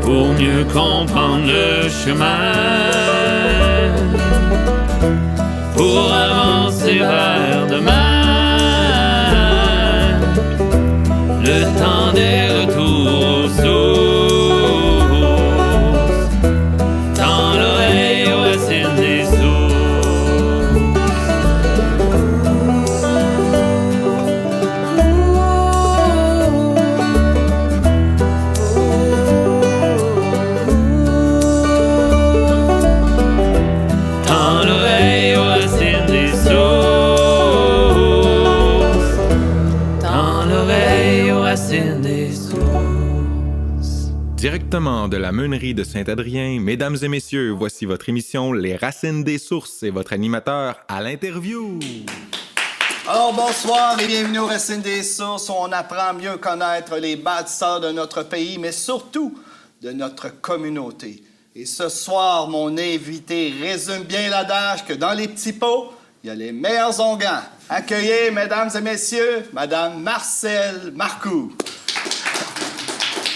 pour mieux comprendre le chemin, pour avancer vers demain. Le temps des retours aux sources, tend l'oreille aux racines des sources. Tend l'oreille aux racines des sources, tend l'oreille aux racines des sources. Directement de la meunerie de Saint-Adrien, mesdames et messieurs, voici votre émission Les Racines des Sources et votre animateur à l'interview. Alors, bonsoir et bienvenue aux Racines des Sources où on apprend à mieux connaître les bâtisseurs de notre pays, mais surtout de notre communauté. Et ce soir, mon invité résume bien l'adage que dans les petits pots, il y a les meilleurs onguents. Accueillez, mesdames et messieurs, Madame Marcelle Marcoux.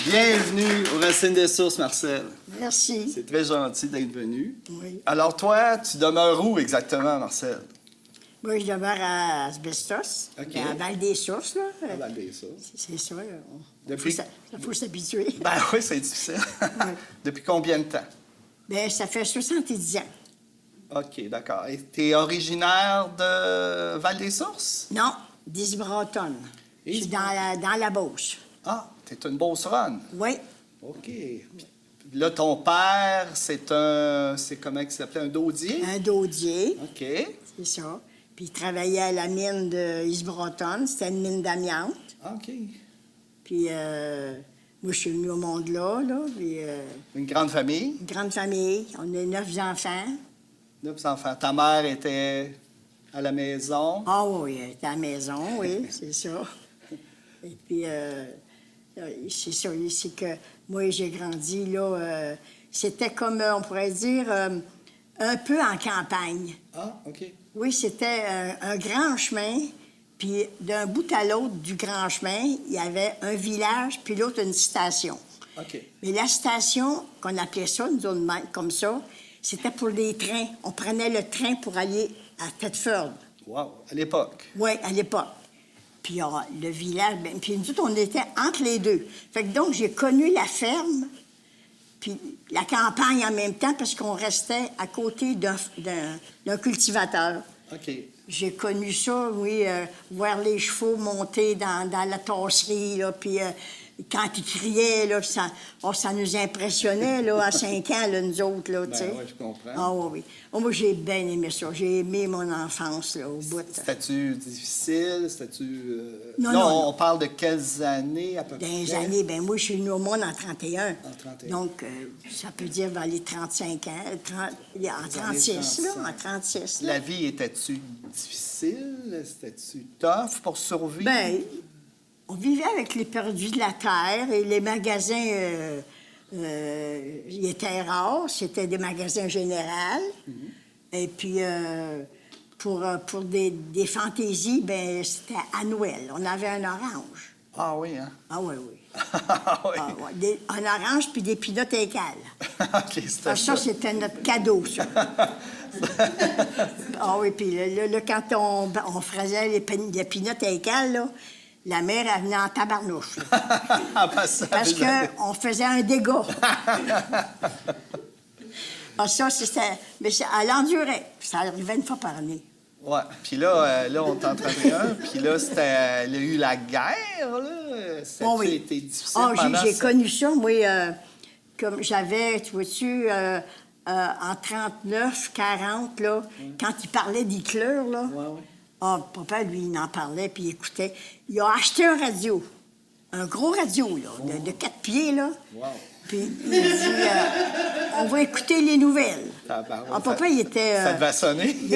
Bienvenue aux Racines des Sources, Marcelle. Merci. C'est très gentil d'être venu. Oui. Alors toi, tu demeures où exactement, Marcelle? Moi, je demeure à Asbestos, OK. à Val-des-Sources, là. À Val-des-Sources. C'est ça, là. Depuis- Faut s'habituer. Ben oui, c'est difficile. Depuis combien de temps? Bien, ça fait 70 ans. OK, d'accord. Et t'es originaire de Val-des-Sources? Non, d'Isbronton. Je suis dans la Beauce. Ah, t'es une Beauceronne. Oui, OK. Là, ton père, c'est comment il s'appelait? Un dodier? un dodier, OK. c'est ça. Puis il travaillait à la mine de Isbronton. C'était une mine d'amiante. OK. Puis moi, je suis venue au monde là. Puis Une grande famille, une grande famille. On est 9 enfants. 9 enfants. Ta mère était à la maison. Ah oui, elle était à la maison, oui, c'est ça. Et puis, c'est ça, c'est que moi, j'ai grandi, là, c'était comme, on pourrait dire, un peu en campagne. Ah, OK. Oui, c'était un grand chemin, puis d'un bout à l'autre du grand chemin, il y avait un village, puis l'autre, une station. OK. Mais la station, qu'on appelait ça, nous autres, comme ça, c'était pour les trains. On prenait le train pour aller à Thetford. Wow. À l'époque. Oui, à l'époque. Puis le village, ben, puis nous autres, on était entre les deux. Fait que donc, j'ai connu la ferme, puis la campagne en même temps, parce qu'on restait à côté d'un cultivateur. OK. J'ai connu ça, oui, voir les chevaux monter dans la tasserie, là, puis quand ils criaient, là, ça nous impressionnait, là, à 5 ans, là, nous autres, là, tu sais. Ben oui, je comprends. Ah oui, oui. Oh, moi, j'ai bien aimé ça. J'ai aimé mon enfance, là, au bout. C'était-tu difficile? C'était-tu... Non. On parle de quelles années, à peu Dans près? les années, ben moi, je suis venue au monde en 31. En 31. Donc, ça peut dire vers les 35 ans, en 36, là, en 36. Là. La vie était-tu difficile? C'était-tu tough pour survivre? Ben, on vivait avec les perdus de la terre et les magasins, ils étaient rares. C'était des magasins généraux. Et puis, pour des fantaisies, ben c'était à Noël. On avait un orange. Ah oui, hein? Ah oui, oui. Ah oui. Ah, ouais. Un orange puis des pinottes écales. OK, c'était Ah, ça, c'était notre cadeau, ça. Ah oui, puis là, quand on faisait les pinottes écales, là, la mère, elle venait en tabarnouche. Là. Ah, ben, ça, Parce vous avez- qu'on faisait un dégât. Ah, ça, c'était... Mais elle endurait. Ça arrivait une fois par année. Ouais. Puis là, on est en 31, puis là, il y a eu la guerre, là. Ça Oh, a oui. été difficile Ah, pendant j'ai ça. connu ça, moi, comme j'avais, tu vois-tu, en 39, 40, là, quand il parlait d'Hitler, là. Ouais, ouais. Ah, papa, lui, il en parlait, puis il écoutait. Il a acheté un radio, un gros radio, là, de 4 pieds, là. Wow. Puis il dit, on va écouter les nouvelles. Tabarouette. Ah, papa, il était... Ça devait sonner. il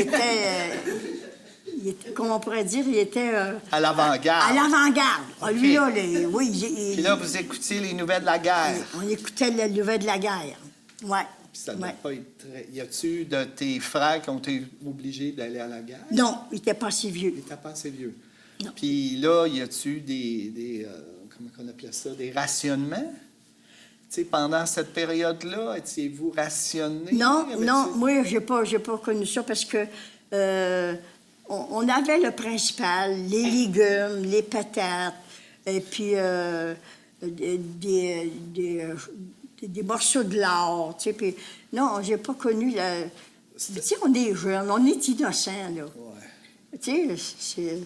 était, comment on pourrait dire, il était... À l'avant-garde. à l'avant-garde. Ah, lui, OK. là, oui, Puis là, vous écoutiez les nouvelles de la guerre. on écoutait les nouvelles de la guerre. Oui. Puis ça ne doit pas être très... Y a-tu de tes frères qui ont été obligés d'aller à la guerre? Non, il n'était pas si vieux. Il n'était pas assez vieux. Non. Puis là, y a-tu des comment on appelait ça, des rationnements? sais, pendant cette période-là, étiez-vous rationné? Non, Avait-tu- non, moi, j'ai pas connu ça parce que on avait le principal, les légumes, les patates, et puis des morceaux de lard, tu sais, puis non, j'ai pas connu la... Tu sais, on est jeunes, on est innocents, là. Ouais. Tu sais, c'est...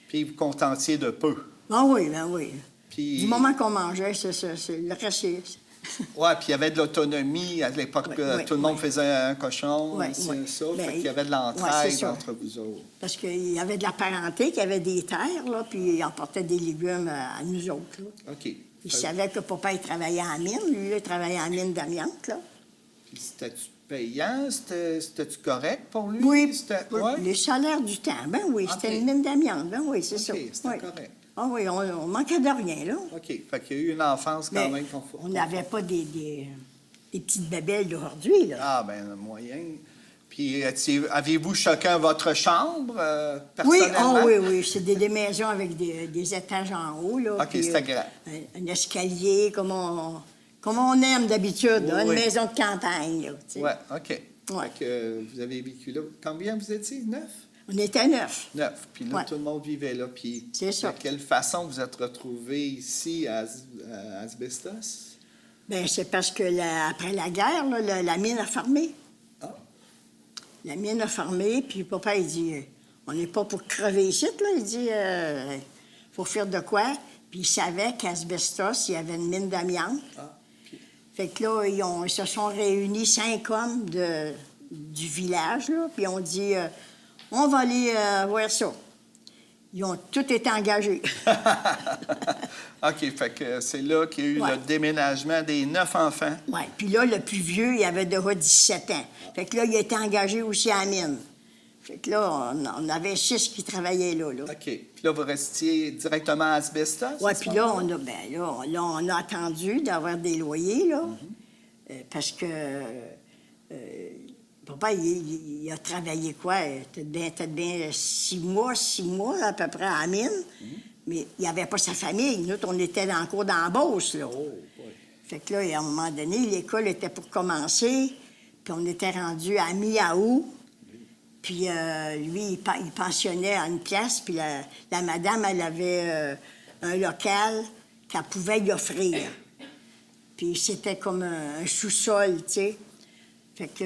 Puis vous contentiez de peu. Ah oui, ben oui. Puis... Du moment qu'on mangeait, c'est le reste, c'est... Oui, puis il y avait de l'autonomie. À l'époque, Oui, tout le monde faisait un cochon, Oui, c'est oui. ça. Ben, Fait qu'il y avait de ouais, l'entraide c'est ça. entre vous autres. Parce qu'il y avait de la parenté, qu'il y avait des terres, là, puis ils emportaient des légumes à nous autres, là. OK. Il savait que papa, il travaillait en mine. Lui, il travaillait en mine d'amiante, là. Puis c'était-tu payant? C'était-tu correct pour lui? Oui, C'était... oui, Ouais? les salaires du temps. Ben oui, c'était OK. une mine d'amiante. Ben oui, c'est OK, ça. c'était Oui. correct. Ah oui, on manquait de rien, là. OK. Fait qu'il y a eu une enfance quand Mais même confortable. on n'avait pas des petites babelles d'aujourd'hui, là. Ah, ben le moyen. Puis aviez-vous chacun votre chambre, Oui, personnellement? oui, oui. C'est des maisons avec des étages en haut, là. OK, puis, c'était grand. un escalier, comme on aime d'habitude, là, Oui. une maison de campagne, là, tu sais. Oui, OK. Ouais. Fait que vous avez vécu là. Combien vous étiez? 9? On était 9. 9. Puis là, Ouais. tout le monde vivait là. Puis C'est ça. de quelle façon vous êtes retrouvés ici à Asbestos? Bien, c'est parce que après la guerre, là, la mine a fermé. Ah, La mine a fermé, puis papa, il dit, on n'est pas pour crever ici, là. Il dit, faut faire de quoi? Puis il savait qu'à Asbestos, il y avait une mine d'amiante. ah. Puis, Fait que là, ils se sont réunis 5 hommes du village, là, puis on dit, on va aller voir ça. Ils ont tous été engagés. OK, fait que c'est là qu'il y a eu Ouais. le déménagement des 9 enfants. Oui, puis là, le plus vieux, il avait déjà 17 ans. Fait que là, il a été engagé aussi à la mine. Fait que là, on avait 6 qui travaillaient là. OK. Puis là, vous restiez directement à Asbestos? Oui, à ce puis là, moment-là? on a attendu d'avoir des loyers, là, parce que papa, il a travaillé quoi? Peut-être bien 6 mois à peu près à la mine, mais il n'y avait pas sa famille. Nous, on était dans le cours d'embauche, là. Oh, boy. Fait que là, à un moment donné, l'école était pour commencer, puis on était rendu à mi-août. Puis lui, il pensionnait à une place, puis la madame, elle avait un local qu'elle pouvait lui offrir. Puis c'était comme un sous-sol, tu sais. Fait que,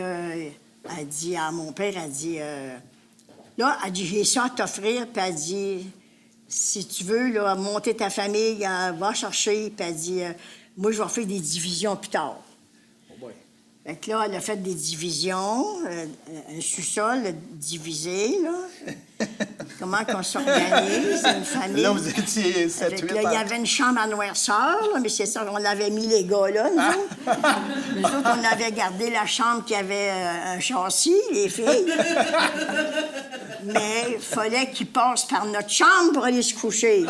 elle dit à mon père, elle dit, là, elle dit, j'ai ça à t'offrir, puis elle dit, si tu veux, là, monter ta famille, va chercher, puis elle dit, moi, je vais faire des divisions plus tard. Oh boy. Fait que là, elle a fait des divisions, un sous-sol divisé, là. Comment qu'on s'organise, une famille. Là, vous étiez 7, Fait 8 que là, il y avait une chambre à noirceur, là, mais c'est ça, on avait mis les gars là, nous autres. Nous autres, on avait gardé la chambre qui avait un châssis, les filles. Mais il fallait qu'ils passent par notre chambre pour aller se coucher.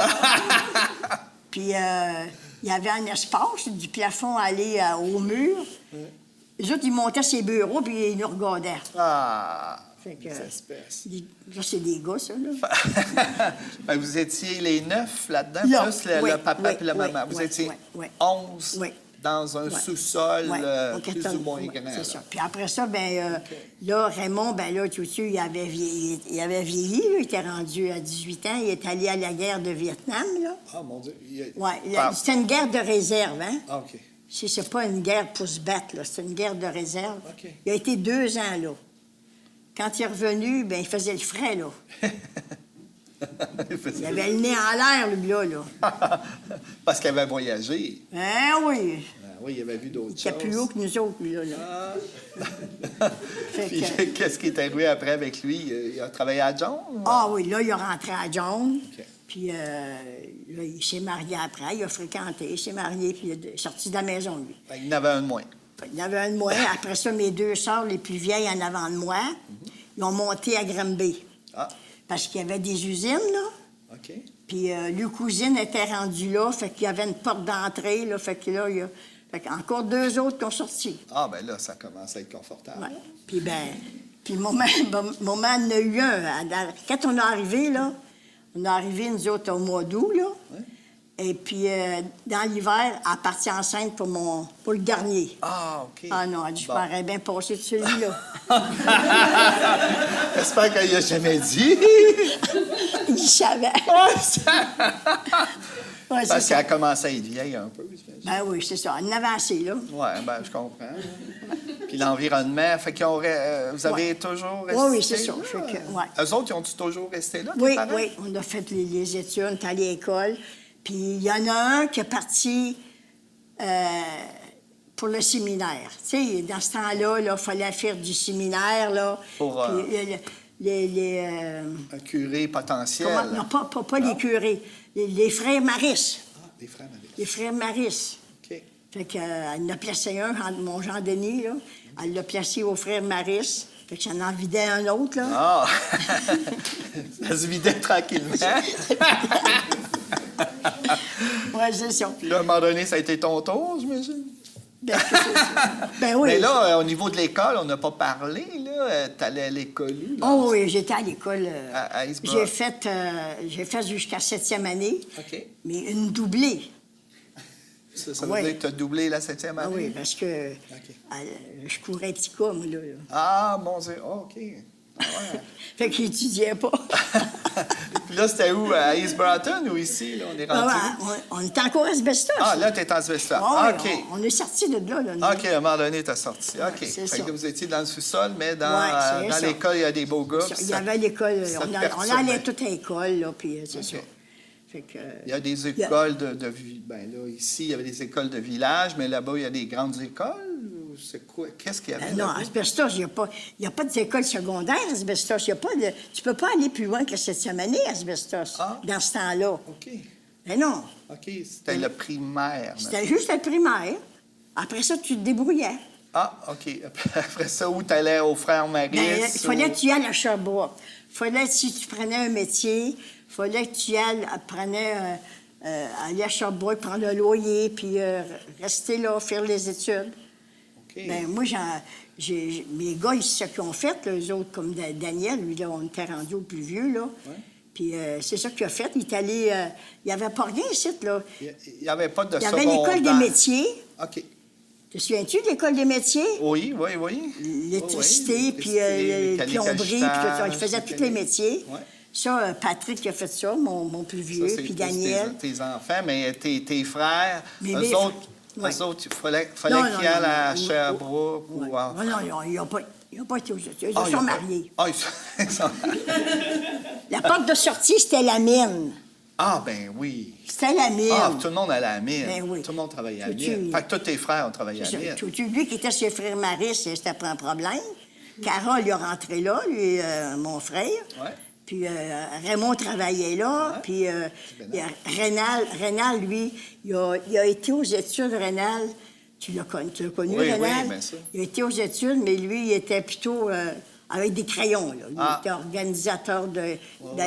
Puis, il y avait un espace du plafond allé au mur. Les autres, ils montaient ses bureaux, puis ils nous regardaient. Ah! Fait que, des espèces. ça, c'est des gars, ça, là. Ben, vous étiez les 9 là-dedans, Là, plus le oui, papa oui, et la oui, maman. Vous oui, étiez oui, oui. 11 Oui. dans un Ouais. sous-sol Ouais, au plus ou 14, moins ouais, grand. c'est là. ça. Puis après ça, ben là, Raymond, ben là, tout de suite, il avait vieilli, là, il était rendu à 18 ans, il est allé à la guerre de Vietnam, là. Ah, mon Dieu. Oui, Ah. c'était une guerre de réserve, hein? Ah, OK. C'est pas une guerre pour se battre, là, c'est une guerre de réserve. OK. Il a été 2 ans, là. Quand il est revenu, ben il faisait le frais, là. Il avait le nez en l'air, lui-là, là. Parce qu'il avait voyagé. Hein, oui. Ah oui, il avait vu d'autres Il choses. était plus haut que nous autres, lui-là. Là. Fait Puis que- qu'est-ce qui est arrivé après avec lui? Il a travaillé à John? Ah oui, là, il est rentré à John. OK. Puis là, il s'est marié après. Il a fréquenté, il s'est marié, puis il est sorti de la maison, lui. Ben, il en avait un de moins. Il y en avait un de moi. Après ça, mes 2 sœurs, les plus vieilles en avant de moi, ils ont monté à Granby. Ah, Parce qu'il y avait des usines, là. OK. Puis le cousine était rendu là, fait qu'il y avait une porte d'entrée, là. Fait que là, il y a... Fait qu'encore 2 autres qui ont sorti. Ah, ben là, ça commence à être confortable. Ouais. Puis puis moment en a eu un. Quand on est arrivé, là, on est arrivé, nous autres, au mois d'août, là. Ouais. Et puis, dans l'hiver, elle est partie enceinte pour le dernier. Ah, OK. Ah non, elle dit, je Bon. m'aurais bien passé de celui-là. J'espère qu'elle n'a jamais dit. Il savait. Ouais, c'est Parce ça. qu'elle a commencé à être vieille un peu, j'imagine. Ben oui, c'est ça. Elle en avait assez, là. Oui, ben je comprends. Puis l'environnement, fait qu'ils ont... vous avez toujours resté Oui, c'est ça. là? Fait que, ouais. Eux autres, ils ont-tu toujours resté là, tes Oui, parents? oui, on a fait les études, on est allé à l'école. Puis il y en a un qui est parti pour le séminaire. Tu sais, dans ce temps-là, il fallait faire du séminaire, là. Pour, Puis Un curé potentiel. non, pas les curés. Les frères Maris. Ah, des frères Marie. Les frères Maris. OK. Fait qu'elle en a placé un, mon Jean-Denis, là. Elle l'a placé aux frères Maris. Fait que j'en en vidais un autre, là. Ah! Ça se vidait tranquillement. Oui, c'est ça. Puis là, à un moment donné, ça a été ton tour, j'imagine. Ben, c'est ça. Ben oui. Mais là, au niveau de l'école, on n'a pas parlé, là. T'allais à l'école où, là? Oh oui, j'étais à l'école. À Iceborough. J'ai fait jusqu'à 7e année, OK. mais une doublée. Ça veut Oui. dire que tu as doublé la 7e année? Ah oui, parce que je courais petit cas, moi, là. Ah, mon Dieu. Ah, OK. Ah, ouais. Fait que j'étudiais pas. Puis là, c'était où? À East Broughton ou ici? Là, on est rendu où? On était encore à asbestos. Ah, là, t'es en Asbestos. Ah, OK. oui, on est sorti de là. Nous. OK, à un moment donné, t'as sorti. OK. c'est Fait ça. que vous étiez dans le sous-sol, mais dans, Ouais, c'est dans ça. l'école, il y a des beaux gars. puis Il y ça- avait l'école. ça te On perturbait. allait toute à l'école, là, puis c'est OK. ça. Fait que, Il y a des écoles ben là, ici, il y avait des écoles de village, mais là-bas, il y a des grandes écoles? Ou c'est quoi? Qu'est-ce qu'il y avait non, là-bas? à Asbestos, il n'y a pas d'école secondaire à Asbestos. Tu ne peux pas aller plus loin que la 7e année à Asbestos, Ah. dans ce temps-là. OK. Mais non, OK, c'était le primaire. c'était juste le primaire. Après ça, tu te débrouillais. Ah, OK. Après ça, où tu allais aux frères Maris? Ben, il fallait ou- que tu y ailles à Sherbrooke. Il fallait, si tu prenais un métier, il fallait que tu y ailles, aller à Sherbrooke, prendre le loyer, puis rester là, faire les études. OK. Ben, moi, mes gars, ils se qu'ils ont fait, là, eux autres, comme Daniel, lui, là, on était rendu au plus vieux, là. Ouais. Puis c'est ça qu'il a fait. Il est allé... il n'y avait pas rien ici, là. Il n'y avait pas de Il y avait secondaire. l'école des métiers. OK. Te souviens-tu de l'école des métiers? Oui, oui, oui. L'électricité, Oui, puis mécanique à plomberie, puis tout ça. Il jetage, faisait tous les mécanique. métiers. Ouais. Ça, Patrick qui a fait ça, mon plus Ça, vieux, c'est puis plus Daniel. tes enfants, mais tes frères, Mais eux mes autres, ouais. eux autres, il fallait Non, qu'ils aillent à non. Sherbrooke Ouais. ou à... Non, ils n'ont pas été aux études. Ils Ah, sont ils ont pas- mariés. Ah, ils sont... La porte de sortie, c'était la mine. Ah, ben oui. C'était la mine. Ah, tout le monde allait à la mine. Ben oui. Tout le monde travaillait à la Tu- mine. Fait que tous tes frères ont travaillé à la mine. Lui qui était chez Frère Maris, c'était pas un problème. Carole, il est rentré là, lui, mon frère. Ouais. Puis Raymond travaillait là. Ouais. Puis il y a Rénal, lui, il a été aux études, Rénal. Tu l'as connu, Oui, Rénal? oui, bien sûr. Il a été aux études, mais lui, il était plutôt avec des crayons. Là. Il Ah. était organisateur de...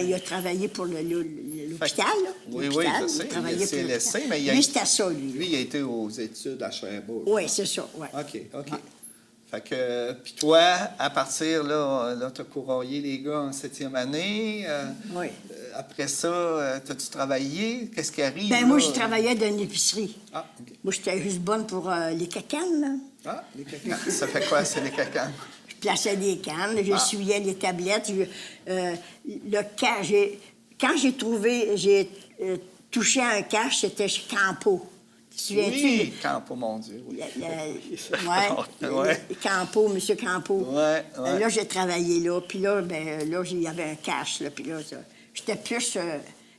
Il a travaillé pour l'hôpital. là. Oui, oui, L'hôpital, je sais. il travaillait Il s'est pour laissé, l'hôpital. mais Lui, c'était ça, lui. Lui, il a été aux études à Sherbrooke. Oui, c'est ça, oui. OK. Fait que, puis toi, à partir, là tu as courroyé les gars en 7e année. Oui. Après ça, t'as-tu travaillé? Qu'est-ce qui arrive? Ben moi, là? je travaillais dans une épicerie. Ah, OK. Moi, j'étais juste bonne pour les cacanes, là. Ah, les cacanes. Ça fait quoi, c'est les cacanes? Je plaçais des cannes, j'essuyais les tablettes. Quand j'ai touché un cash, c'était chez Campo. Tu te souviens-tu? Oui, Campo, mon Dieu. Oui. Ouais. Campo, M. Campo. Ouais. Là, j'ai travaillé là. Puis là, il y avait un cash. Là, puis là, j'étais plus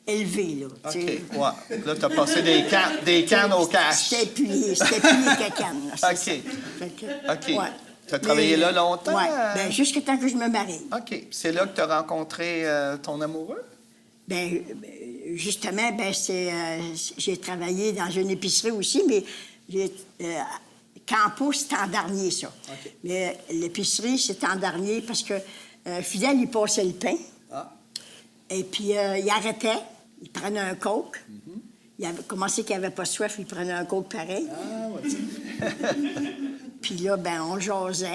élevé, là. tu OK, sais. ouais. Là, t'as passé des cannes au cash. C'était plus les cacanes, là, c'est OK. ça. Fait que, OK. ouais. T'as travaillé là longtemps? Oui, bien, jusqu'à temps que je me marie. OK. C'est là que t'as rencontré ton amoureux? Bien, justement, j'ai travaillé dans une épicerie aussi, mais Campo, c'est en dernier, ça. OK. Mais l'épicerie, c'est en dernier parce que Fidèle, il passait le pain. Ah. Et puis, il arrêtait, il prenait un coke. Il avait commencé qu'il n'avait pas soif, il prenait un coke pareil. Ah, ouais. Puis là, on jasait.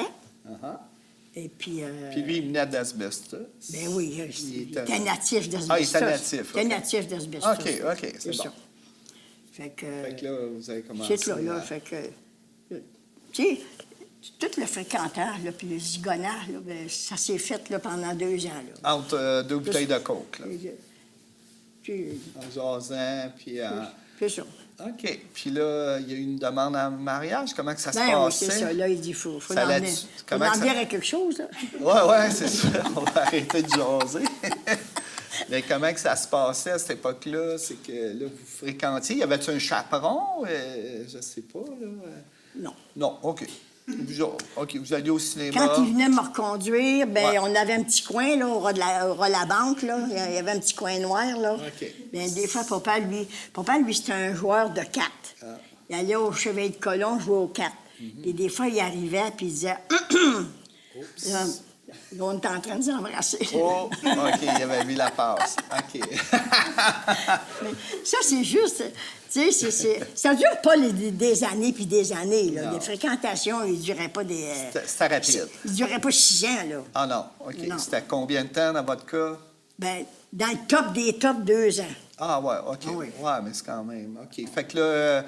Uh-huh. Et puis... Puis lui, il venait d'Asbestos. Ben oui, Il il était- était natif d'Asbestos. Ah, il était natif, Il était OK. natif d'Asbestos. OK, c'est bon. ça. Fait que là, vous avez commencé. c'est là, fait que... Tu sais, tout le fréquentant, là, puis le zigonnage, là, ben, ça s'est fait là, pendant 2 ans. Là. Entre 2 bouteilles de coke, là. Puis, En jasant, puis... c'est ça. OK. Puis là, il y a eu une demande en mariage. Comment que ça se Ben oui, passait? c'est ça. Là, il dit, faut Ça en l'a- venir. comment Faut en ça- venir à quelque chose, là. Ouais, c'est ça. On va arrêter de jaser. Mais comment que ça se passait à cette époque-là? C'est que là, vous fréquentiez. Y avait-tu un chaperon? Je sais pas, là. Non. Non, OK. Vous alliez au cinéma. Quand il venait me reconduire, ben Ouais. on avait un petit coin, là, au ras de la banque, là. Il y avait un petit coin noir, là. OK. Bien, des fois, papa, lui, c'était un joueur de cartes. Ah. Il allait au Chevet de Colomb jouer aux cartes. Mm-hmm. Puis des fois, il arrivait, puis il disait... Là, on était en train de s'embrasser. Oh, OK, il avait vu la passe. OK. Mais ça, c'est juste... Tu sais, ça dure pas des années puis des années, là. Non. Les fréquentations, ils duraient pas des... C'était rapide. Ils duraient pas 6 ans, là. Ah non, OK. Non. C'était combien de temps dans votre cas? Ben, dans le top des tops, 2 ans. Ah ouais, OK. Ah oui. Ouais, mais c'est quand même. OK. Fait que là,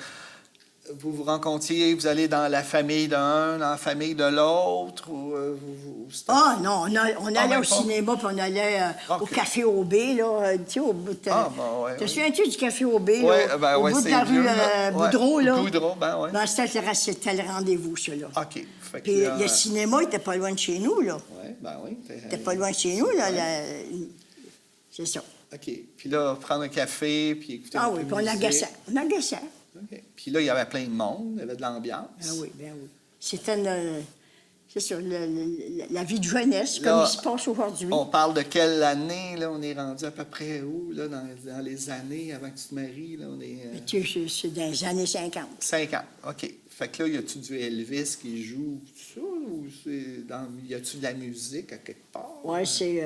vous vous rencontriez, vous allez dans la famille d'un, dans la famille de l'autre, ou c'était- Ah non, on allait même au pas? cinéma, puis on allait au OK. Café OB, là, tu sais, au bout de... Ah, bon, ouais, Te ouais. souviens-tu du Café OB, Ouais, là, ben au ouais, bout de c'est la vieux, rue là. Ouais. Boudreau, là? Boudreau, ben ouais. Ben, c'était le rendez-vous, ça, là. OK. Fait que Puis là, le cinéma, il était pas loin de chez nous, là. ouais, ben oui. Il était pas loin de chez nous, là. Ouais. C'est ça. OK. Puis là, prendre un café, puis écouter Ah un oui, peu puis on de musique. agaçait. On agaçait. OK. Puis là, il y avait plein de monde, il y avait de l'ambiance. Ah oui, bien oui. C'était c'est ça, la vie de jeunesse, Là, comme il se passe aujourd'hui. On parle de quelle année, là? On est rendu à peu près où, là, dans les années avant que tu te maries, là? On est... Mais tu sais, c'est dans les années 50. 5 ans, OK. Fait que là, y a-tu du Elvis qui joue, tout ça, ou y a-tu de la musique à quelque part? Oui, c'est...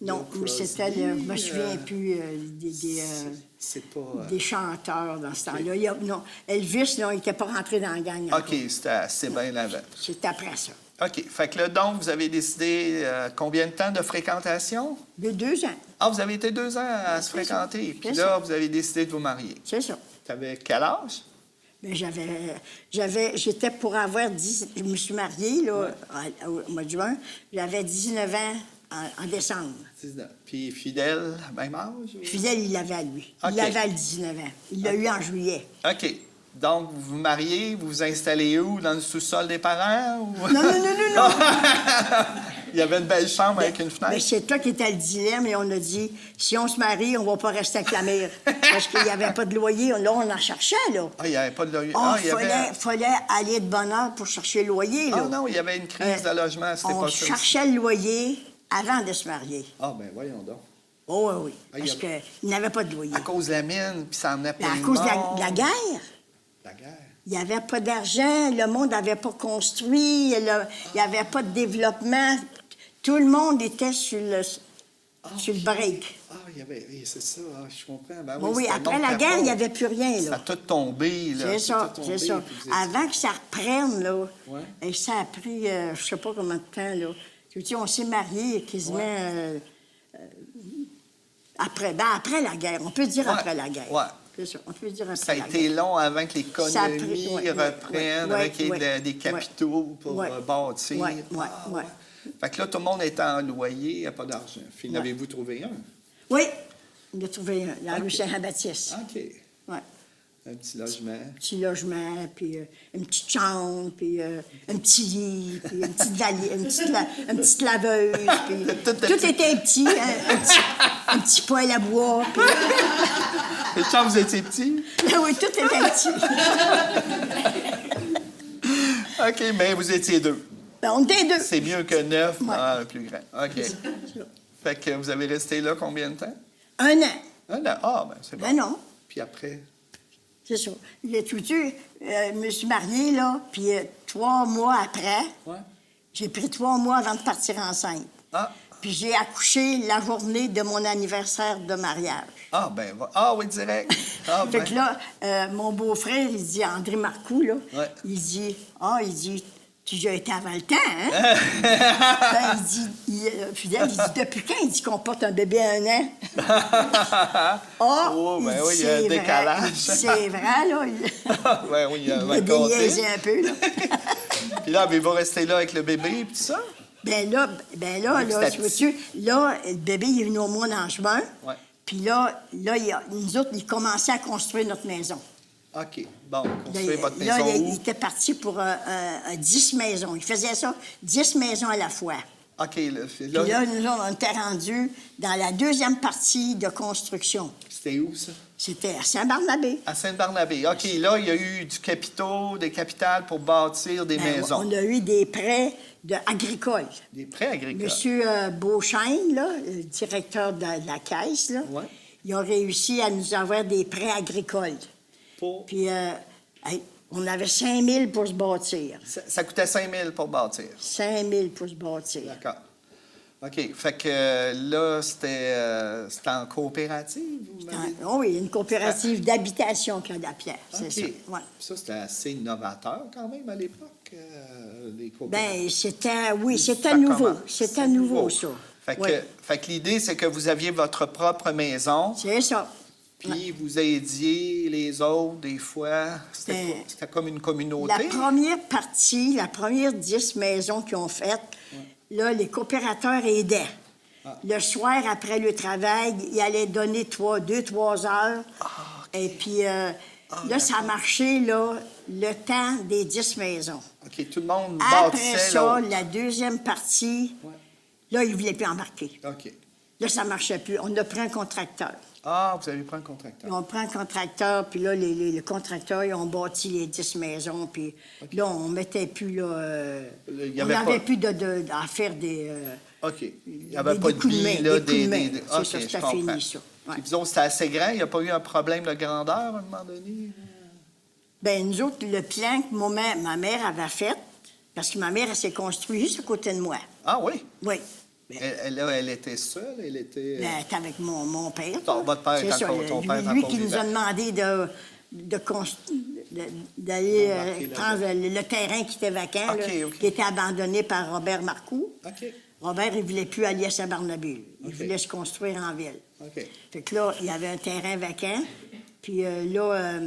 non, Bill mais Crosby, c'était... je me souviens plus C'est pas... des chanteurs dans ce temps-là. Non, Elvis, non, il n'était pas rentré dans la gang. OK, encore. c'était assez bien avant. C'est après ça. OK. Fait que là, donc, vous avez décidé combien de temps de fréquentation? De 2 ans, Ah, vous avez été 2 ans à se fréquenter. Puis C'est là, ça. vous avez décidé de vous marier. c'est ça. Tu avais quel âge? Mais j'étais pour avoir 10... Je me suis mariée, là, au mois de juin. J'avais 19 ans en décembre. 19. Puis fidèle, même âge? ou- Fidèle, il l'avait à lui. OK. Il l'avait à 19 ans. Il l'a eu en juillet. OK. Donc, vous vous mariez, vous vous installez où? Dans le sous-sol des parents? Ou... Non, non, non, non, non. Il y avait une belle chambre avec une fenêtre? Mais c'est toi qui étais le dilemme et on a dit, si on se marie, on va pas rester avec la mère. Parce qu'il n'y avait pas de loyer. Là, on en cherchait, là. Ah, il n'y avait pas de loyer. Oh, il y avait... fallait aller de bonne heure pour chercher le loyer, là. Ah non, il y avait une crise de logement à cette On époque-là. cherchait le loyer avant de se marier. Ah, ben voyons donc. Oh, oui, oui. Ah, il Parce y avait- qu'il n'avait pas de loyer. À cause de la mine, puis ça emmenait plein À de cause de monde. la guerre. La guerre. Il n'y avait pas d'argent, le monde n'avait pas construit, il n'y avait pas de développement. Tout le monde était sur le break. Ah, il y avait... oui, c'est ça, je comprends. Ben Oui, c'était après donc la ta guerre, il faute. n'y avait plus rien, Ça a là. tout tombé, là. C'est ça, tout c'est tombé, ça. puis vous étiez- Avant que ça reprenne, là, Ouais. et ça a pris, je ne sais pas combien de temps, là. Tu sais, on s'est mariés quasiment après la guerre. On peut dire Ouais, après la guerre. ouais. C'est ça, on peut dire après Ça a la été guerre. long avant que Ça a l'économie pris- ouais, reprenne, ouais, avec qu'il y ait ouais, des capitaux pour ouais. bâtir. Ouais, ouais, Ah, ouais. Fait que là, tout le monde était en loyer, il n'y a pas d'argent. Puis, Ouais. avez-vous trouvé un? Oui, on a trouvé un, la rue Ok. Saint-Baptiste. OK. Ouais. Un petit logement. Petit logement, puis une petite chambre, puis un petit lit, puis une petite une petite laveuse, puis Tout tout, petit. était petit, hein, un petit poêle à bois, puis Et quand vous étiez petit? oui, tout était petit. OK, mais vous étiez 2. Ben, on était 2. C'est mieux que 9 Ouais. dans le plus grand. OK. Fait que vous avez resté là combien de temps? 1 an. Un an. Ah, ben c'est bon. Ben non, Puis après? c'est ça. Le tutu, je me suis mariée, là, puis 3 mois après, Ouais. j'ai pris 3 mois avant de partir enceinte. Ah. Puis j'ai accouché la journée de mon anniversaire de mariage. Ah, ben, ah oui, direct. Ah, Fait ben. que là, mon beau-frère, il dit, André Marcoux, là, Ouais. il dit, Puis j'ai été avant le temps, hein? Ben, Fidèle, il dit, depuis quand il dit qu'on porte un bébé à 1 an? Oh, ben oui, il y a un c'est décalage. Vrai. C'est vrai, là. Ben oui, il Il va a déniaisé compter. un peu, là. Puis là, il va rester là avec le bébé et tout ça? Ben là, Petit à tu vois-tu, là, le bébé, il est venu au monde en juin. Ouais. Puis là, nous autres, il commençait à construire notre maison. OK. Bon, Là, construisez votre là, maison il où? était parti pour 10 maisons. Il faisait ça, 10 maisons à la fois. OK. Puis là, nous autres, on était rendus dans la deuxième partie de construction. C'était où, ça? C'était à Saint-Barnabé. À Sainte-Barnabé. OK, là, il y a eu du capitaux, des capitales pour bâtir des Ben, maisons. on a eu des prêts agricoles. Des prêts agricoles. Monsieur Beauchesne, là, le directeur de la caisse, là, Ouais. il a réussi à nous avoir des prêts agricoles. Pour... Puis, on avait 5 000 pour se bâtir. Ça coûtait 5 000 pour bâtir. 5 000 pour se bâtir. D'accord. OK. Fait que là, c'était en coopérative, vous m'avez dit? Oui, une coopérative d'habitation qu'il y a de la pierre, c'est OK. ça. Ouais. Ça, c'était assez innovateur quand même à l'époque, les coopératives. Bien, c'était Ça nouveau. commence. C'était nouveau, ça. Fait que, Oui. fait que l'idée, c'est que vous aviez votre propre maison, C'est ça. puis vous aidiez les autres des fois. Ben, C'était comme une communauté. La première partie, la première 10 maisons qu'ils ont faites, là, les coopérateurs aidaient. Ah. Le soir, après le travail, ils allaient donner 2-3 heures. Et puis, là, ça a marché, là, le temps des 10 maisons. OK, tout le monde Après bâtissait ça, l'autre. la deuxième partie, Ouais. là, ils ne voulaient plus embarquer. OK. Là, ça ne marchait plus. On a pris un contracteur. Ah, vous avez pris un contracteur. On prend un contracteur, puis là, les contracteurs, ils ont bâti les 10 maisons, puis là, on mettait plus, là... Il y on avait n'avait pas- plus à faire des... OK. Il n'y avait des pas de coups de main, billes, là, des coups de main. des- C'est OK, ça, je c'était comprends. fini, ça. Ouais. Puis vous autres, c'était assez grand. Il n'y a pas eu un problème de grandeur à un moment donné? Bien, nous autres, le plan que ma mère avait fait, parce que ma mère, elle s'est construite juste à côté de moi. Ah oui? Oui. Elle était seule? Elle était... Ben, elle était avec mon père. Votre père C'est est ça, encore- ton père est lui encore qui nous a vivant. demandé d'aller Embarquer prendre le terrain qui était vacant, OK, là, OK. qui était abandonné par Robert Marcoux. OK. Robert, il ne voulait plus aller à Saint-Barnabé. Il OK. voulait se construire en ville. OK. Fait que là, il y avait un terrain vacant. Puis là,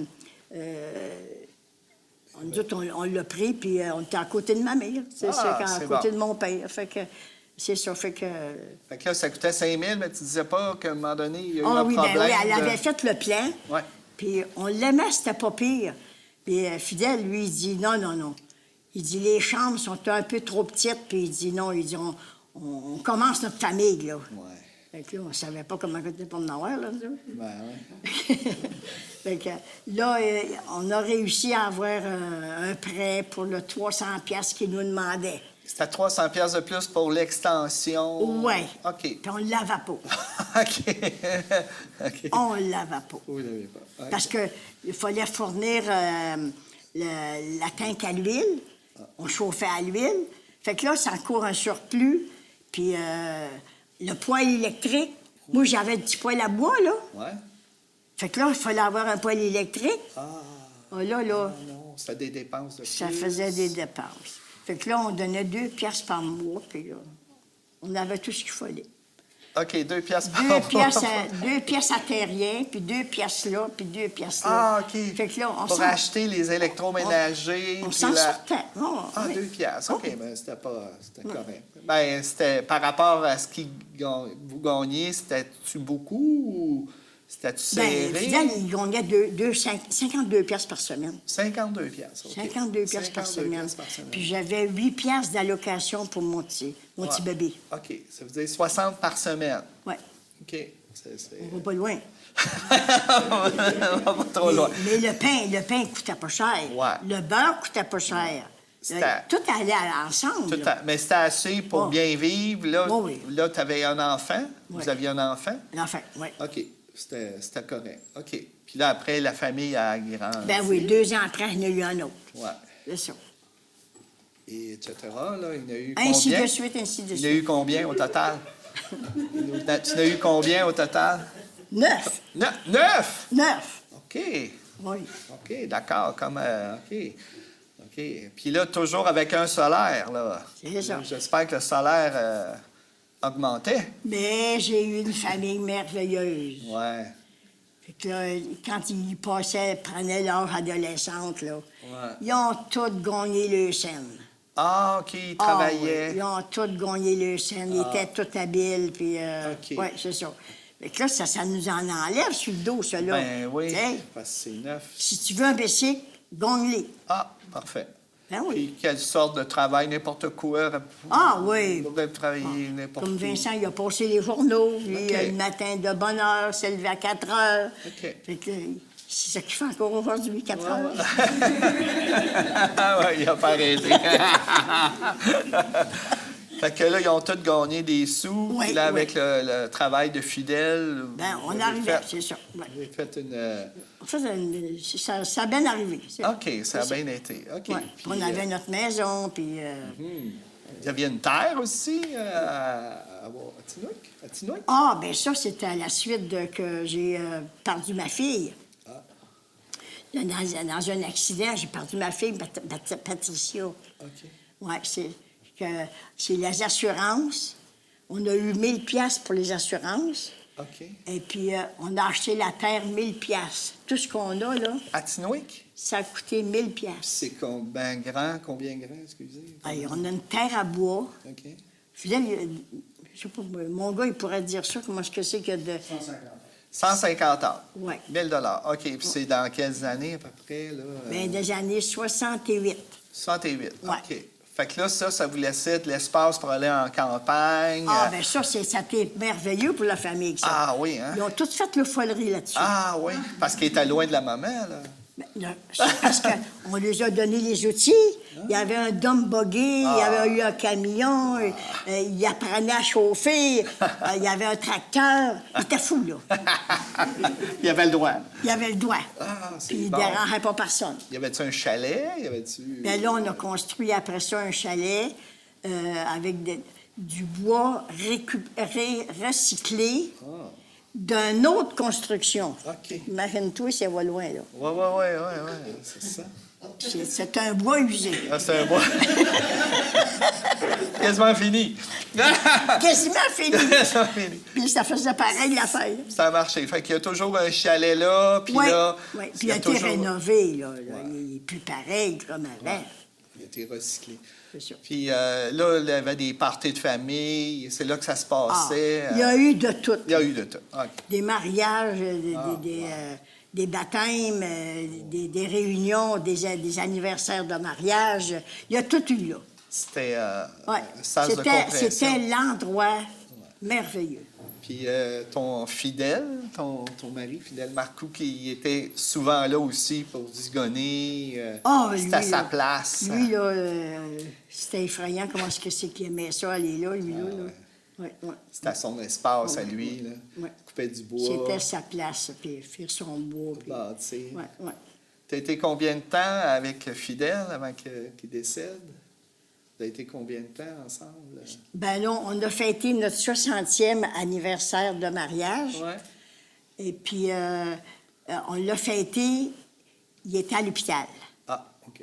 nous autres, on l'a pris, puis on était à côté de ma mère. C'est Ah, ça, à c'est côté bon. de mon père. Fait que c'est ça. Fait que... Fait que là, ça coûtait 5 000, mais tu disais pas qu'à un moment donné, il y a eu Ah un oui, problème. ben oui, elle de- avait fait le plan. Ouais. Puis on l'aimait, c'était pas pire. Puis Fidèle, lui, il dit non, non, non. Il dit les chambres sont un peu trop petites. Puis il dit non, il dit on commence notre famille, là. Ouais. Fait que là, on savait pas comment c'était pour en avoir, là. nous autres. Ben ouais. Fait que là, on a réussi à avoir un prêt pour le 300 pièces qu'il nous demandait. C'était 300 pièces de plus pour l'extension. Oui. OK. Puis on l'avait pas. OK. OK. On l'avait pas. Vous l'avez pas. OK. Parce qu'il fallait fournir la tank à l'huile. On chauffait à l'huile. Fait que là, ça court un surplus. Puis le poêle électrique. Moi, j'avais du poêle à bois, là. Ouais. Fait que là, il fallait avoir un poêle électrique. Ah. Ah, là, Non, c'était des dépenses de ça plus. faisait des dépenses. Fait que là, on donnait 2 piastres par mois. Puis là, on avait tout ce qu'il fallait. OK, 2 piastres par 2 mois. piastres à terrien, puis 2 piastres là, puis 2 piastres là. Ah, OK. Fait que là, on pour s'en- acheter les électroménagers. on puis s'en la- sortait. Oh, Ah, oui. 2 piastres. OK, Oh. mais c'était pas... C'était correct. Ben, c'était par rapport à ce que vous gagnez, c'était-tu beaucoup ou c'était-tu serré? Ben, Fidèle, il gagnait 52 piastres par semaine. 52 piastres. OK. 52 piastres par 52 semaine. piastres par semaine. Puis j'avais 8 piastres d'allocation pour mon petit Ouais. bébé. OK, ça veut dire 60 par semaine. Oui, OK. C'est... on va pas loin. On va pas trop loin. Mais le pain coûtait pas cher. Ouais. Le beurre coûtait pas cher. C'était- Tout allait ensemble. Tout là. mais c'était assez pour Oh. bien vivre. Là, Oui, oui. là tu avais un enfant. Oui. Vous aviez un enfant. Enfin, oui. OK. C'était correct. OK. Puis là, après, la famille a grandi. Ben oui, 2 ans après, il y en a eu un autre. Ouais. C'est ça. Et etc. Là, il y en a eu Ainsi combien? de suite, ainsi de Il y en a eu suite. combien au total? Tu en as eu combien au total? 9. 9! 9. OK. Oui. OK, d'accord. OK. OK. OK. Puis là, toujours avec un solaire, là. C'est ça. J'espère que le solaire augmentait. Mais j'ai eu une famille merveilleuse. Ouais. Fait que là, quand ils prenaient l'âge adolescente, là, Ouais. ils ont tous gagné le scène. Ah, OK, ils Ah, travaillaient. oui, ils ont tous gagné le scène. Ils étaient tous habiles, puis... OK. Oui, c'est ça. Fait que là, ça nous en enlève sur le dos, ça, là. Ben oui, T'sais, parce que c'est neuf. si tu veux un bicycle, gagne-les. Ah, parfait. Ben oui. Puis quelle sorte de travail, n'importe quoi. Ah oui. Vous pouvez travailler n'importe Comme où. Vincent, il a passé les journaux. Lui, OK. le matin de bonne heure, s'est levé à 4 heures. OK. Fait que c'est ça qu'il fait encore aujourd'hui, 4 heures. Ah oui, il n'a pas arrêté. Fait que là, ils ont tous gagné des sous. Oui, Puis là, oui. avec le travail de fidèle... Ben, on vous avez arrivait, fait- c'est ça. Ouais. Vous avez fait une... En fait, ça a bien arrivé. OK, ça a bien été. OK. Ouais. Puis, On avait notre maison, puis... vous aviez une terre aussi à Tinouic? Ah, bien ça, c'était à la suite de que j'ai perdu ma fille. Ah. Dans un accident, j'ai perdu ma fille, Patricia. OK. Oui, c'est les assurances. On a eu 1000 pièces pour les assurances. OK. Et puis, on a acheté la terre 1000 pièces. Tout ce qu'on a, là, À Tinouic? ça a coûté 1000 pièces. C'est combien grand, excusez? On a une terre à bois. OK. Fidèle, je sais pas, mon gars, il pourrait dire ça, comment est-ce que c'est que de... 150 ans. Oui. 1000 $. OK. Puis c'est dans quelles années, à peu près, là? Bien, des années 68. 68. Ouais. OK. Fait que là, ça vous laissait de l'espace pour aller en campagne. Ah, bien ça, ça a été merveilleux pour la famille, ça. Ah oui, hein? Ils ont tous fait le folerie là-dessus. Ah oui, parce qu'il était loin de la maman, là. Ben, là, c'est parce qu'on les a donné les outils. Il y avait un dumb buggy, il y avait eu un camion, il apprenait à chauffer, il y avait un tracteur. Il était fou, là. Il y avait le droit. Il avait le doigt. Ah, c'est Puis il bon. ne dérangeait pas personne. Y avait-tu un chalet? Y avait-tu... Bien là, on a construit après ça un chalet avec du bois recyclé d'une autre construction. OK. Imagine-toi, c'est va loin, là. Ouais, c'est ça. C'est un bois usé. Ah, c'est un bois. Quasiment fini. Quasiment fini. Quasiment fini. Puis ça faisait pareil l'affaire. Ça a marché. Fait qu'il y a toujours un chalet là, puis Oui, là... oui. il Puis y il a été toujours- rénové, là. Il n'est plus pareil comme avant. Il a été recyclé. C'est ça. Puis là, il y avait des parties de famille. C'est là que ça se Ah, passait. il y a eu de tout. Il y a eu de tout. OK. Des mariages, des baptêmes, des réunions, des anniversaires de mariage. Il y a tout eu là. C'était Ouais. un sas de compression. C'était l'endroit merveilleux. Puis ton fidèle, ton mari, Fidèle Marcoux, qui était souvent là aussi pour zigonner. C'était à sa place. Lui, là, c'était effrayant comment est-ce que c'est qu'il aimait ça, aller là, lui, là. Ouais, ouais. C'était à son espace à lui. Là. Ouais. Coupait du bois. C'était sa place, puis faire son bois. Puis... bâtir. Ouais, ouais. T'as été combien de temps avec Fidèle avant qu'il décède? T'as été combien de temps ensemble? Ben là, on a fêté notre 60e anniversaire de mariage. Ouais. Et puis, on l'a fêté, il était à l'hôpital, Ah, OK.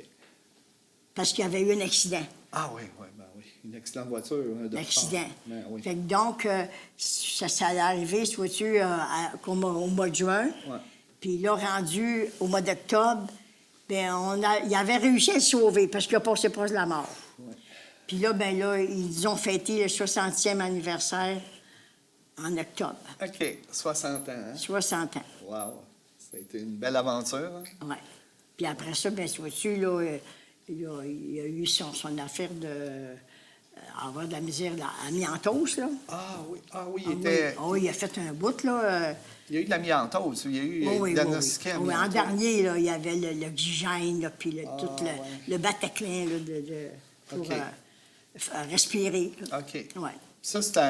parce qu'il y avait eu un accident. Ah oui, ben oui. Une accident de voiture. De L'accident. char. Ben oui. Fait que donc, ça allait arriver, soit-tu, comme au mois de juin. Ouais. Puis là, rendu au mois d'octobre, ben il avait réussi à le sauver parce qu'il a passé proche de la mort. Ouais. Puis là, ben là, ils ont fêté le 60e anniversaire en octobre. OK, 60 ans. Hein? 60 ans, Wow. Ça a été une belle aventure. Hein? oui. Puis après ça, bien, vois-tu, là, il a eu son affaire de... avoir de la misère à Miantos, là. Ah oui, Ah il était... oui, il a fait un bout, là. Il y a eu de la myantose. Il y a eu Oui, oui, diagnostiqué à oui. En myantose. dernier, là, il y avait l'oxygène, là, puis tout ouais. le Bataclan là, pour OK. Respirer. là. OK. Ouais. Ça, c'était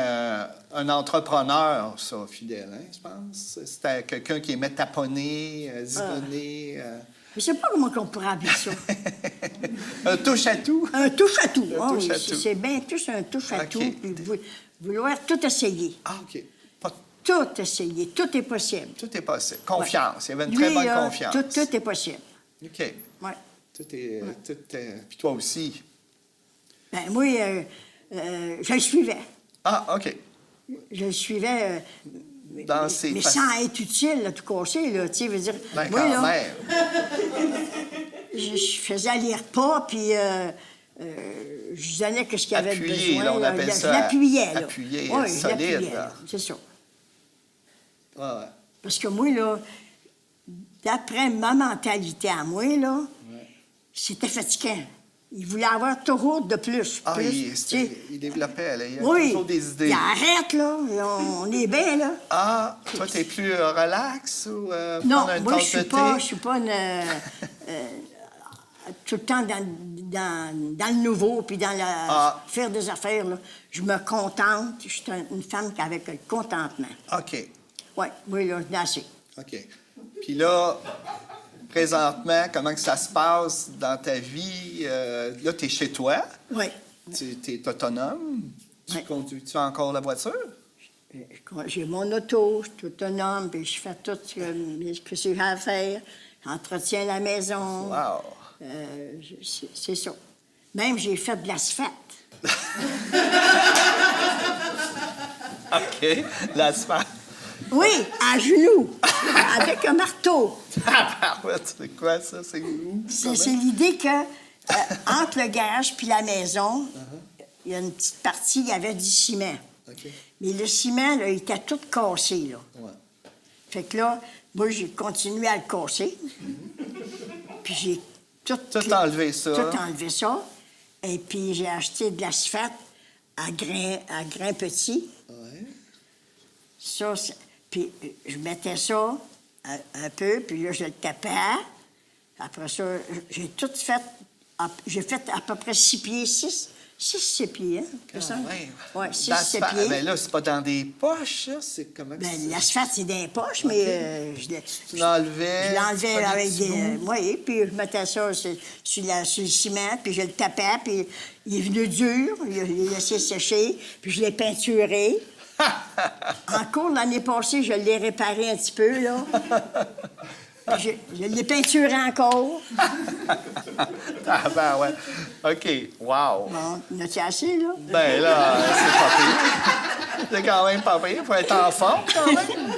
un entrepreneur, ça, Fidèle, hein, je pense. C'était quelqu'un qui aimait taponner, zigonner. Je sais pas comment on pourrait appeler ça. Un touche-à-tout. Un touche-à-tout. Un Ah oui, touche-à-tout. c'est bien tous un touche-à-tout. OK. Puis vouloir tout essayer. Ah, OK. Pas- Tout essayer. Tout est possible. tout est possible. Confiance. Il y avait une Lui, très bonne là, confiance. Tout est possible. OK. Oui. Puis toi aussi. Ben moi, je le suivais. Ah, OK. Je le suivais, Dans ses mais sans être utile, là, tout cassé, là, tu sais, veux dire... Ben, moi, quand là, même. je faisais les repas, puis je donnais ce qu'il y avait Appuyer, besoin. là, on appelle ça. Je l'appuyais, là. Appuyer, Oui, solide, là. c'est ça. Ouais, ouais. Parce que moi, là, d'après ma mentalité à moi, là, c'était fatigant. Il voulait avoir toujours de plus. Ah, plus, tu sais. il développait, là. Il y a Oui, toujours des idées. il arrête, là. On est bien, là. Ah, toi, t'es plus relax ou Non, prendre une moi, tasse de thé? je suis pas une, tout le temps dans le nouveau, puis dans faire des affaires, là. Je me contente. Je suis une femme avec le contentement. OK. Oui, là, assez. OK. Puis là, présentement, comment que ça se passe dans ta vie? Là, tu es chez toi. Oui. Tu es autonome. Tu Oui. conduis-tu encore la voiture? J'ai mon auto, je suis autonome, puis je fais tout ce que j'ai à faire. J'entretiens la maison. Wow! C'est ça. Même, j'ai fait de l'asphalte. OK. L'asphalte. Oui, à genoux, avec un marteau. C'est quoi ça? C'est où? C'est l'idée que entre le garage puis la maison, il y a une petite partie, il y avait du ciment. OK. Mais le ciment, là, il était tout cassé, là. Ouais. Fait que là, moi, j'ai continué à le casser. Puis j'ai tout enlevé ça. Tout enlevé ça. Et puis j'ai acheté de l'asphalte à grains petits. Ouais. Ça, puis je mettais ça un peu, puis là, je le tapais. Après ça, j'ai tout fait. J'ai fait à peu près 6 pieds, 6 pieds, hein? C'est ça? Oui, 6 pieds. Mais là, c'est pas dans des poches, ça? C'est comment que Ben, l'asphalte, c'est dans les poches, mais tu l'enlevais? je l'enlevais tu avec faisais des... Oui, puis je mettais ça sur le ciment, puis je le tapais, puis il est venu dur, je l'ai laissé sécher, puis je l'ai peinturé. Encore l'année passée, je l'ai réparé un petit peu, là. Puis je l'ai peinturé encore. Ah ben ouais. OK. Wow. Bon, en as-tu assez, là? Ben là, c'est pas pire. C'est quand même pas pire. Faut être en forme, quand même.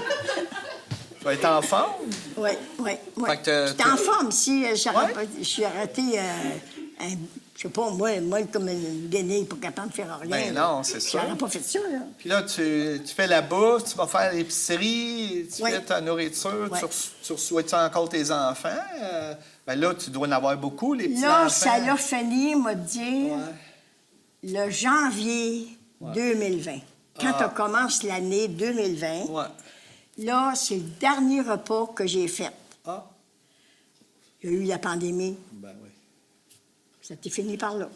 Faut être en forme. Oui. Fait que J'étais en forme si je suis arrêté je sais pas, moi comme une guenille pas capable de faire rien. Ben non, c'est ça. J'aurais pas fait ça, là. Puis là, tu fais la bouffe, tu vas faire l'épicerie, tu Oui. fais ta nourriture, Oui. tu reçois-tu encore tes enfants? Ben là, tu dois en avoir beaucoup, les petits-enfants. Là, ça l'a fini, m'a dit, le janvier 2020. Quand on commence l'année 2020, Ouais. là, c'est le dernier repas que j'ai fait. Ah. Il y a eu la pandémie. Ben oui. Ça t'est fini par là.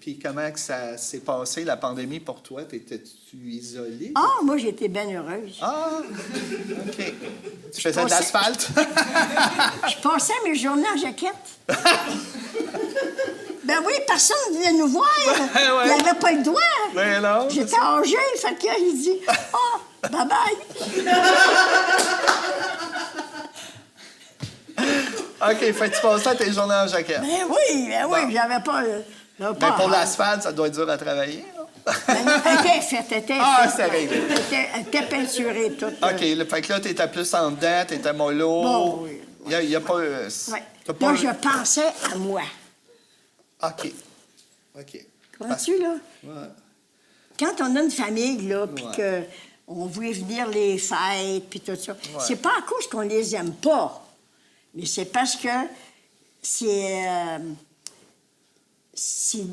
Puis comment que ça s'est passé, la pandémie, pour toi? T'étais-tu isolée? Ah, moi, j'étais bien heureuse. Ah! OK. Tu faisais de pensais- l'asphalte? Je passais mes journées en jaquette. Ben oui, personne ne venait nous voir. Ouais. Il n'avait pas le droit. Ben non. J'étais âgée, fait qu'il dit « Ah, bye-bye! OK, fait que tu passais tes journées en » jaquette. Ben oui, Bon. j'avais pas... Ben pour l'asphalte, ça doit être dur à travailler, là. Elle était faite, elle était Ah, faite. c'est réglé. Elle était peinturée, toute. OK, fait que là, t'étais plus en dedans, t'étais mollo. Bon, oui. Il y a pas... Ouais. t'as pas... Là, je pensais à moi. OK. Comprends-tu, là? Ouais. Quand on a une famille, là, puis Ouais. qu'on voulait venir les fêtes, puis tout ça, c'est pas à cause qu'on les aime pas, mais c'est parce que c'est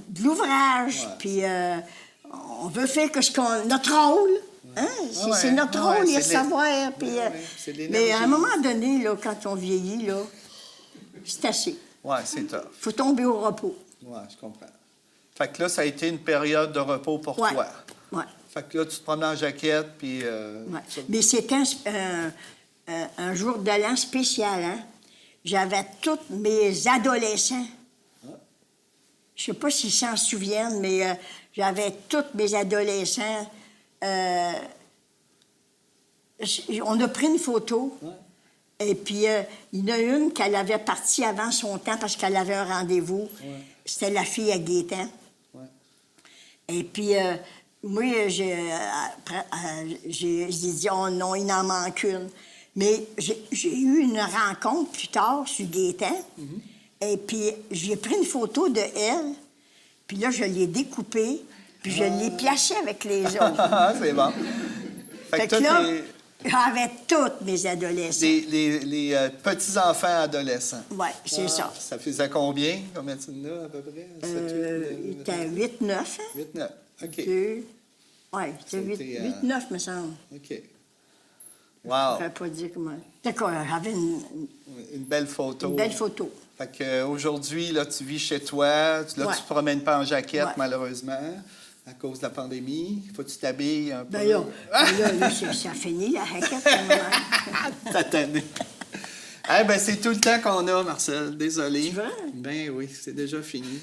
de l'ouvrage, Ouais. puis on veut faire notre rôle. Hein? C'est notre Ouais, rôle, c'est et savoir. Puis, c'est de mais à un l'énergie. moment donné, là, quand on vieillit, là, c'est assez. Ouais, c'est tough. Il faut tomber au repos. Ouais, je comprends. Fait que là, ça a été une période de repos pour Ouais. toi. Ouais. Fait que là, tu te promènes en jaquette, puis... Ouais. Mais c'était un jour de l'an spécial, hein? J'avais tous mes adolescents. Je sais pas s'ils s'en souviennent, mais j'avais tous mes adolescents. On a pris une photo. Et puis, il y en a une qu'elle avait partie avant son temps parce qu'elle avait un rendez-vous. Ouais. C'était la fille à Gaétan. Ouais. Et puis, moi, j'ai dit, oh non, il en manque une. Mais j'ai eu une rencontre plus tard sur Gaétan. Mm-hmm. Et puis, j'ai pris une photo de elle. Puis là, je l'ai découpée. Puis je l'ai placée avec les autres. C'est bon. Fait que là, j'avais toutes mes adolescents. Les petits-enfants adolescents. Oui, c'est ça. Ça faisait combien, combien là, à peu près? Il était 8-9. Hein? 8-9, OK. Oui, c'était 8-9, me semble. OK. Wow. Je ne pas dire comment. D'accord, j'avais une belle photo. Une belle photo. Fait qu'aujourd'hui, là, tu vis chez toi. Là, tu ne te promènes pas en jaquette, malheureusement, à cause de la pandémie. Faut que tu t'habilles un peu. Ben là, ça finit, la jaquette. T'as tanné. Ben, c'est tout le temps qu'on a, Marcel. Désolé. Tu veux? Ben oui, c'est déjà fini.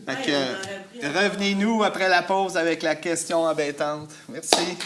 Fait que, revenez-nous après la pause avec la question embêtante. Merci.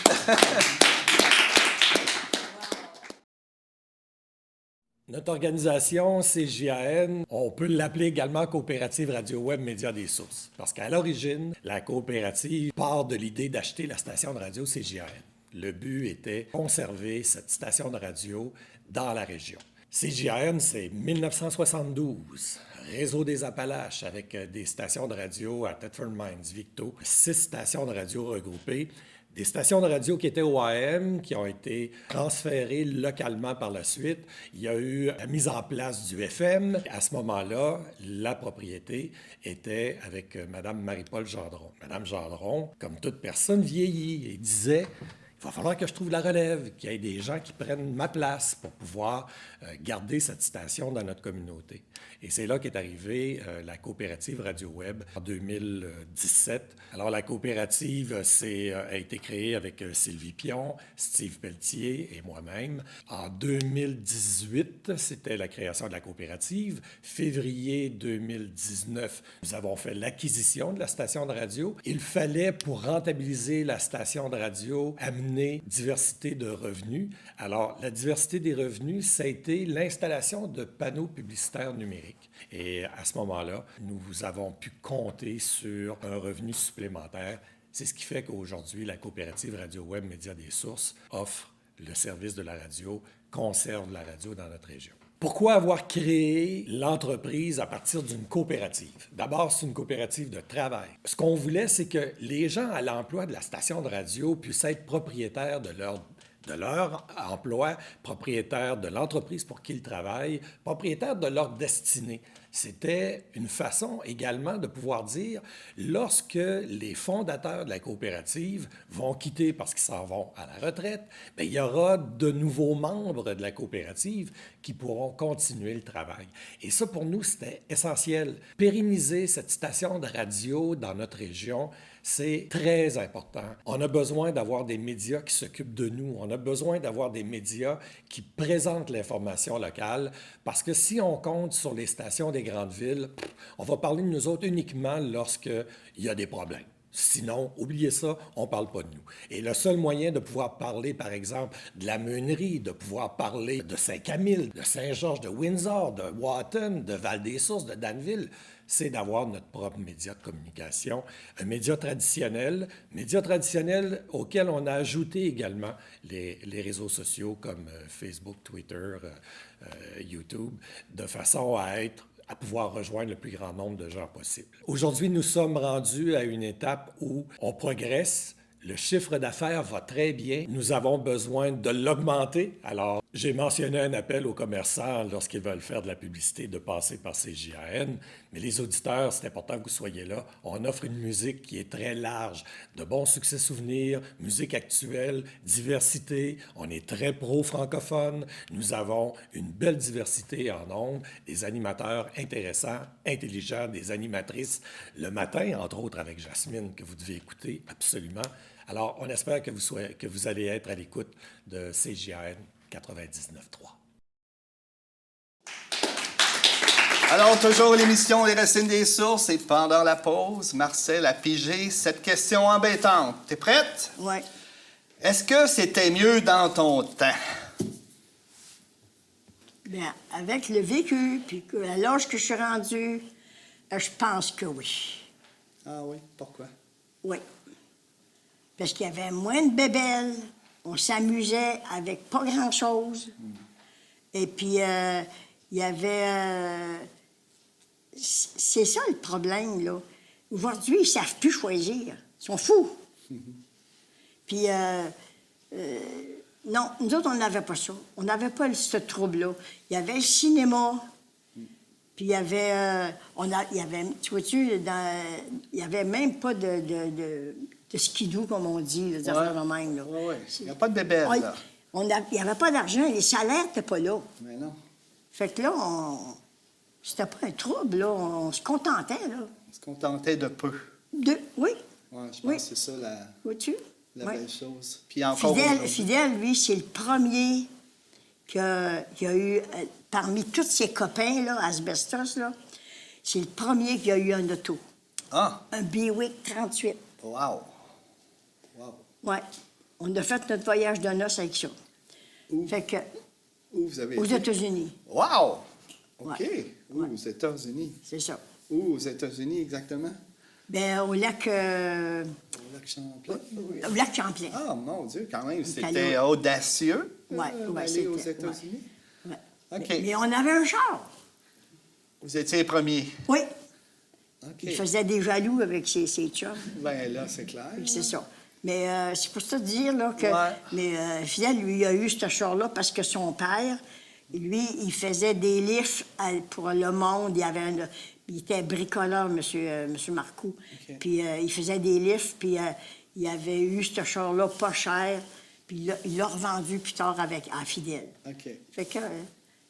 Notre organisation, CJAN, on peut l'appeler également Coopérative Radio Web Média des Sources. Parce qu'à l'origine, la coopérative part de l'idée d'acheter la station de radio CJAN. Le but était de conserver cette station de radio dans la région. CJAN, c'est 1972. Réseau des Appalaches avec des stations de radio à Thetford Mines, Victo. 6 stations de radio regroupées. Des stations de radio qui étaient au AM, qui ont été transférées localement par la suite. Il y a eu la mise en place du FM. À ce moment-là, la propriété était avec Mme Marie-Paul Gendron. Mme Gendron, comme toute personne, vieillit et disait... Il va falloir que je trouve la relève, qu'il y ait des gens qui prennent ma place pour pouvoir garder cette station dans notre communauté. Et c'est là qu'est arrivée la coopérative Radio Web en 2017. Alors, la coopérative a été créée avec Sylvie Pion, Steve Pelletier et moi-même. En 2018, c'était la création de la coopérative. Février 2019, nous avons fait l'acquisition de la station de radio. Il fallait, pour rentabiliser la station de radio, amener diversité de revenus. Alors, la diversité des revenus, ça a été l'installation de panneaux publicitaires numériques. Et à ce moment-là, nous avons pu compter sur un revenu supplémentaire. C'est ce qui fait qu'aujourd'hui, la coopérative Radio Web Média des Sources offre le service de la radio, conserve la radio dans notre région. Pourquoi avoir créé l'entreprise à partir d'une coopérative? D'abord, c'est une coopérative de travail. Ce qu'on voulait, c'est que les gens à l'emploi de la station de radio puissent être propriétaires de leur emploi, propriétaires de l'entreprise pour qui ils travaillent, propriétaires de leur destinée. C'était une façon également de pouvoir dire, lorsque les fondateurs de la coopérative vont quitter parce qu'ils s'en vont à la retraite, bien, il y aura de nouveaux membres de la coopérative qui pourront continuer le travail. Et ça, pour nous, c'était essentiel. Pérenniser cette station de radio dans notre région, c'est très important. On a besoin d'avoir des médias qui s'occupent de nous. On a besoin d'avoir des médias qui présentent l'information locale parce que si on compte sur les stations des grandes villes, on va parler de nous autres uniquement lorsqu'il y a des problèmes. Sinon, oubliez ça, on ne parle pas de nous. Et le seul moyen de pouvoir parler, par exemple, de la Meunerie, de pouvoir parler de Saint-Camille, de Saint-Georges, de Windsor, de Wotton, de Val-des-Sources, de Danville, c'est d'avoir notre propre média de communication, un média traditionnel auquel on a ajouté également les réseaux sociaux comme Facebook, Twitter, YouTube, de façon à pouvoir rejoindre le plus grand nombre de gens possible. Aujourd'hui, nous sommes rendus à une étape où on progresse. Le chiffre d'affaires va très bien. Nous avons besoin de l'augmenter. Alors, j'ai mentionné un appel aux commerçants lorsqu'ils veulent faire de la publicité de passer par CJAN. Mais les auditeurs, c'est important que vous soyez là. On offre une musique qui est très large. De bons succès souvenirs, musique actuelle, diversité. On est très pro-francophone. Nous avons une belle diversité en ondes, des animateurs intéressants, intelligents, des animatrices le matin, entre autres avec Jasmine, que vous devez écouter absolument. Alors, on espère que vous allez être à l'écoute de CJAN 99.3. Alors, toujours l'émission Les Racines des Sources et pendant la pause, Marcel a pigé cette question embêtante. T'es prête? Oui. Est-ce que c'était mieux dans ton temps? Bien, avec le vécu, puis à l'âge que je suis rendue, je pense que oui. Ah oui, pourquoi? Oui. Parce qu'il y avait moins de bébelles, on s'amusait avec pas grand-chose. Et puis, il y avait... c'est ça le problème, là. Aujourd'hui, ils ne savent plus choisir. Ils sont fous. Puis, non, nous autres, on n'avait pas ça. On n'avait pas ce trouble-là. Il y avait le cinéma, puis il y avait... il y avait, tu vois-tu, il n'y avait même pas de skidoo, comme on dit, des affaires de même, là. Oui, oui. Il n'y a pas de bébé, Ah, là. il n'y avait pas d'argent, les salaires n'étaient pas là. Mais non. Fait que là, c'était pas un trouble, là. On se contentait, là. On se contentait de peu. Oui, Ouais, je pense Oui. que c'est ça vois-tu? la Oui. belle chose. Puis encore Fidèle, aujourd'hui. Fidèle, lui, c'est le premier qu'il y a eu, parmi tous ses copains, là, Asbestos, là, c'est le premier qui a eu un auto. Ah! Un Buick 38. Wow! Wow! Oui. On a fait notre voyage de noces avec ça. Où? Fait que, Où vous avez aux été? États-Unis, Wow! OK. Ouais. Où, Ouais. aux États-Unis? c'est ça. Où, aux États-Unis, exactement? Bien, au lac Champlain? Champlain. Ah, mon Dieu, quand même, c'était allé audacieux Ouais, d'aller c'était, aux ouais. États-Unis. Ouais. OK. Mais on avait un char. Vous étiez les premiers. Oui. OK. Il faisait des jaloux avec ses chums. Ben là, c'est clair. C'est ça. Mais c'est pour ça dire là, que... Ouais. Mais Fidèle, lui, il a eu ce char-là parce que son père, lui, il faisait des livres pour le monde. Il était bricoleur, monsieur Marcoux. OK. Puis il faisait des livres, puis il avait eu ce char-là pas cher. Puis il l'a revendu plus tard à Fidèle. OK. Fait que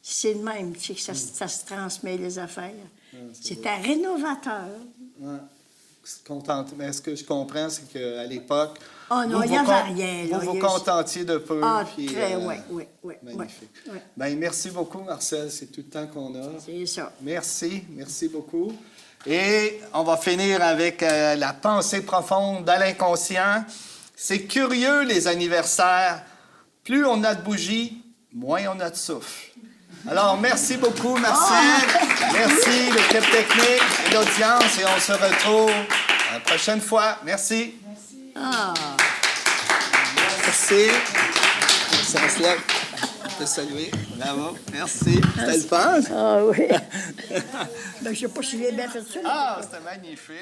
c'est le même, tu sais, que ça se transmet, les affaires. c'est C'est un rénovateur. Ouais. Mais ce que je comprends, c'est qu'à l'époque, Oh non, vous il vous y avait con- rien, Vous là. vous Il y a- contentiez de peu. Ah, puis, très, oui, oui. Magnifique. ouais. Ben, merci beaucoup, Marcel. C'est tout le temps qu'on a. C'est ça. Merci beaucoup. Et on va finir avec la pensée profonde de l'inconscient. C'est curieux, les anniversaires. Plus on a de bougies, moins on a de souffle. Alors, merci beaucoup, Marcel. Merci, l'équipe technique et l'audience. Et on se retrouve la prochaine fois. Merci. Ah, Merci. Ça se lève. Te saluer. Bravo. Merci. C'était le fun. ah oui. Ben, je sais pas si j'ai bien fait ça. Ah, c'était magnifique.